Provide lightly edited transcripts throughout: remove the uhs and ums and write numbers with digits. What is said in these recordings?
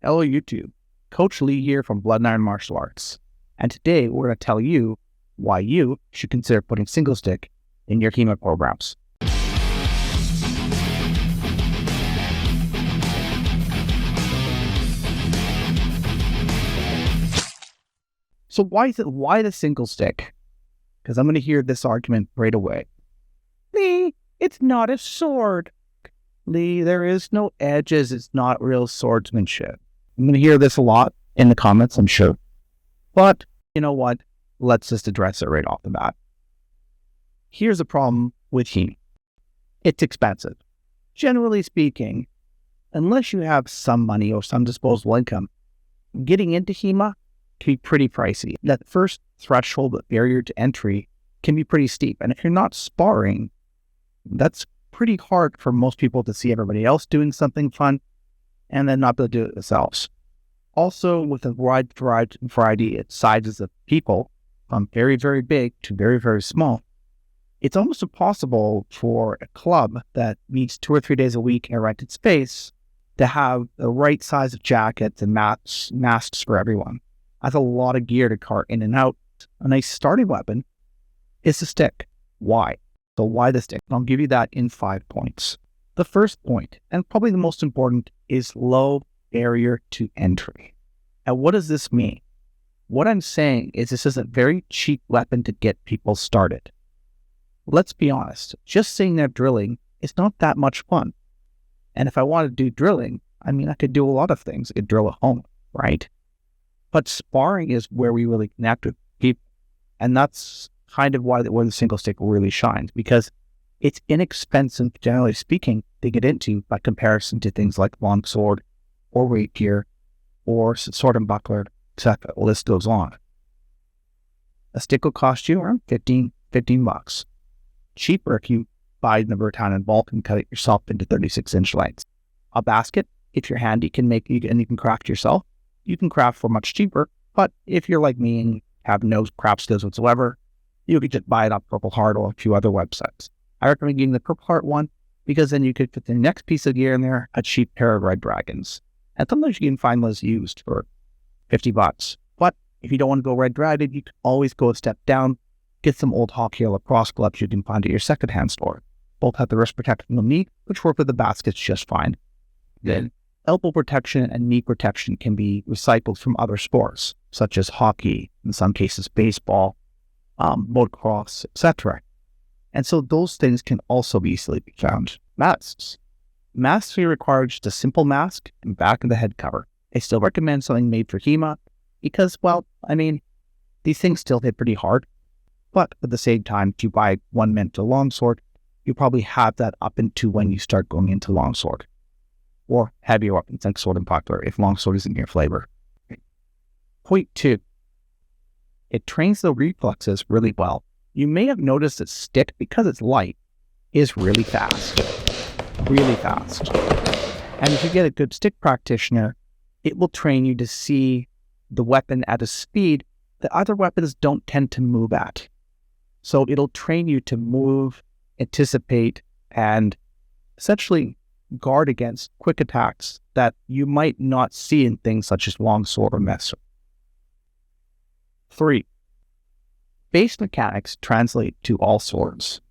Hello YouTube, Coach Lee here from Blood and Iron Martial Arts, and today we're going to tell you why you should consider putting Singlestick in your HEMA programs. So why the Singlestick? Because I'm going to hear this argument right away. Lee, it's not a sword. Lee, there is no edges. It's not real swordsmanship. I'm going to hear this a lot in the comments, I'm sure. But you know what? Let's just address it right off the bat. Here's the problem with HEMA. It's expensive. Generally speaking, unless you have some money or some disposable income, getting into HEMA can be pretty pricey. That first threshold, the barrier to entry, can be pretty steep. And if you're not sparring, that's pretty hard for most people to see everybody else doing something fun and then not be able to do it themselves. Also, with a wide variety of sizes of people, from very, very big to very, very small, it's almost impossible for a club that meets 2 or 3 days a week in a rented space to have the right size of jackets and masks for everyone. That's a lot of gear to cart in and out. A nice starting weapon is the stick. Why? So why the stick? I'll give you that in 5 points. The first point, and probably the most important, is low barrier to entry. And what does this mean? What I'm saying is this is a very cheap weapon to get people started. Let's be honest, just sitting there drilling is not that much fun. And if I want to do drilling, I could do a lot of things. I could drill at home, right? But sparring is where we really connect with people. And that's kind of where the Singlestick really shines, because it's inexpensive, generally speaking, to get into by comparison to things like longsword or rapier or sword and buckler, etc. The list goes on. A stick will cost you around 15 bucks. Cheaper if you buy the Vertan in bulk and cut it yourself into 36-inch lengths. A basket, if you're handy, and you can craft yourself. You can craft for much cheaper, but if you're like me and have no craft skills whatsoever, you could just buy it off Purple Heart or a few other websites. I recommend getting the Purple Heart one because then you could put the next piece of gear in there, a cheap pair of Red Dragons. And sometimes you can find those used for 50 bucks. But if you don't want to go Red Dragon, you can always go a step down, get some old hockey or lacrosse gloves you can find at your secondhand store. Both have the wrist protection you'll need, which work with the baskets just fine. Then elbow protection and knee protection can be recycled from other sports, such as hockey, in some cases baseball, motocross, etc. And so those things can also be easily be found. Masks. Masks will require just a simple mask and back of the head cover. I still recommend something made for HEMA because, these things still hit pretty hard. But at the same time, if you buy one meant to longsword, you probably have that up into when you start going into longsword or heavier weapons like sword and buckler if longsword isn't your flavor. Point 2. It trains the reflexes really well. You may have noticed that stick, because it's light, is really fast. Really fast. And if you get a good stick practitioner, it will train you to see the weapon at a speed that other weapons don't tend to move at. So it'll train you to move, anticipate, and essentially guard against quick attacks that you might not see in things such as longsword or messer. 3. Base mechanics translate to all swords.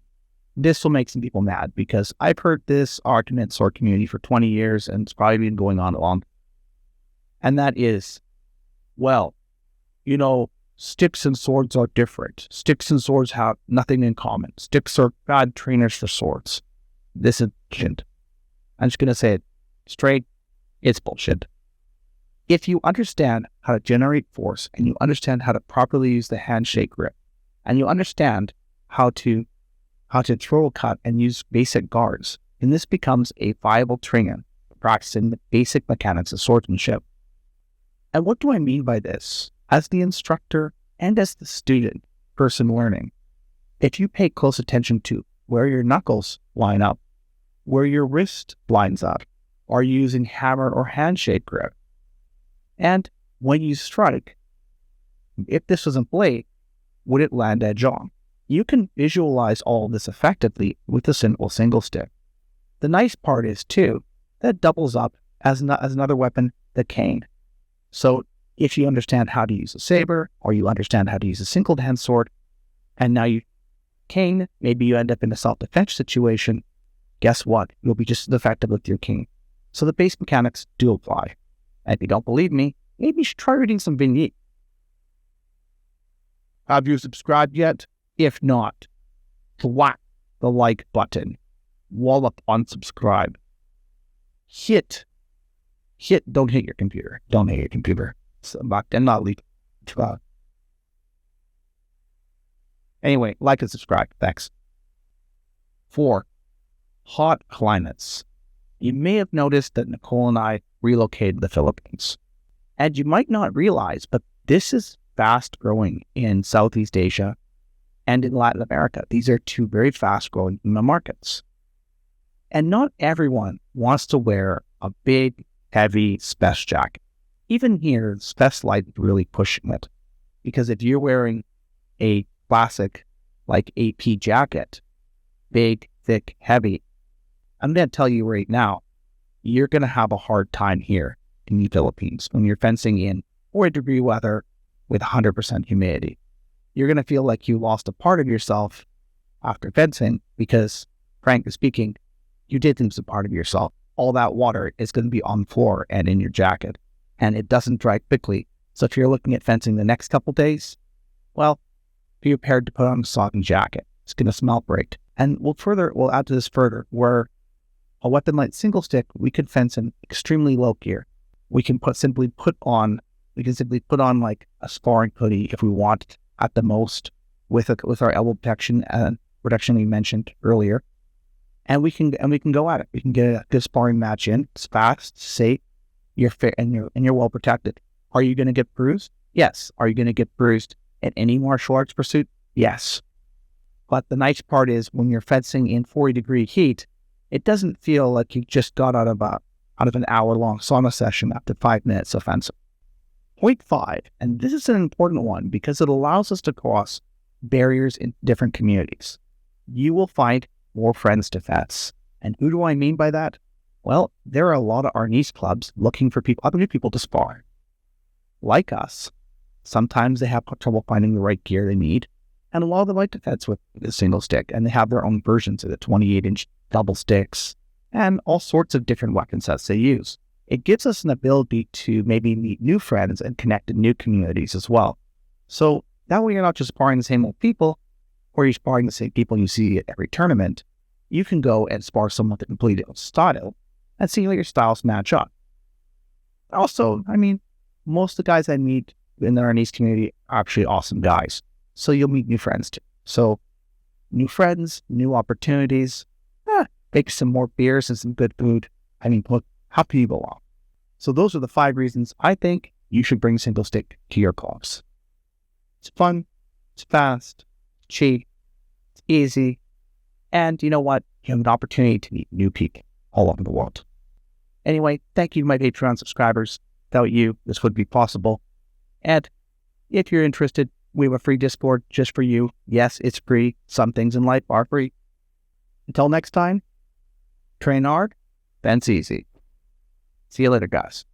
This will make some people mad because I've heard this argument in the sword community for 20 years and it's probably been going on long. And that is, sticks and swords are different. Sticks and swords have nothing in common. Sticks are bad trainers for swords. This is bullshit. I'm just going to say it straight. It's bullshit. If you understand how to generate force and you understand how to properly use the handshake grip and you understand how to throw a cut and use basic guards, then this becomes a viable trainer practicing the basic mechanics of swordsmanship. And what do I mean by this? As the instructor and as the student person learning, if you pay close attention to where your knuckles line up, where your wrist lines up, are you using hammer or handshake grip? And when you strike, if this was a blade, would it land edge on? You can visualize all of this effectively with a simple single stick. The nice part is, too, that doubles up as another weapon the cane. So if you understand how to use a saber, or you understand how to use a single-hand sword, and now you cane, maybe you end up in a self-defense situation, guess what? You'll be just as effective with your cane. So the base mechanics do apply. And if you don't believe me, maybe you should try reading some vignette. Have you subscribed yet? If not, thwack the like button. Wallop unsubscribe. Don't hit your computer. Don't hit your computer. And not leave. Anyway, like and subscribe. Thanks. 4. Hot climates. You may have noticed that Nicole and I relocated to the Philippines. And you might not realize, but this is fast growing in Southeast Asia and in Latin America. These are two very fast growing markets. And not everyone wants to wear a big, heavy Spec jacket. Even here, Spec Light is really pushing it. Because if you're wearing a classic like AP jacket, big, thick, heavy, I'm going to tell you right now, you're going to have a hard time here in the Philippines when you're fencing in 40-degree weather with 100% humidity. You're going to feel like you lost a part of yourself after fencing because, frankly speaking, you did lose a part of yourself. All that water is going to be on the floor and in your jacket, and it doesn't dry quickly. So if you're looking at fencing the next couple days, well, be prepared to put on a soggy jacket. It's going to smell great. And we'll add to this further, where a weapon like Singlestick, we could fence in extremely low gear. We can simply put on like a sparring hoodie if we want at the most, with our elbow protection and protection we mentioned earlier, and we can go at it. We can get a good sparring match in. It's fast, safe, you're fair, and you're well protected. Are you going to get bruised? Yes. Are you going to get bruised in any martial arts pursuit? Yes. But the nice part is when you're fencing in 40-degree heat, it doesn't feel like you just got out of an hour-long sauna session after 5 minutes of fencing. Point 5, and this is an important one because it allows us to cross barriers in different communities. You will find more friends to fence. And who do I mean by that? Well, there are a lot of Arnis clubs looking for other people to spar. Like us, sometimes they have trouble finding the right gear they need, and a lot of them like to fence with a single stick, and they have their own versions of the 28-inch double sticks and all sorts of different weapon sets they use. It gives us an ability to maybe meet new friends and connect to new communities as well. So that way you're not just sparring the same old people, or you're sparring the same people you see at every tournament. You can go and spar someone with a completely different style and see how your styles match up. Also, most of the guys I meet in the Arnis community are actually awesome guys. So you'll meet new friends too. So new friends, new opportunities, make some more beers and some good food. Look, happy you belong. So those are the 5 reasons I think you should bring Singlestick to your clubs. It's fun, it's fast, it's cheap, it's easy, and you know what? You have an opportunity to meet new people all over the world. Anyway, thank you to my Patreon subscribers. Without you, this wouldn't be possible. And if you're interested, we have a free Discord just for you. Yes, it's free. Some things in life are free. Until next time, train hard, fence easy. See you later, guys.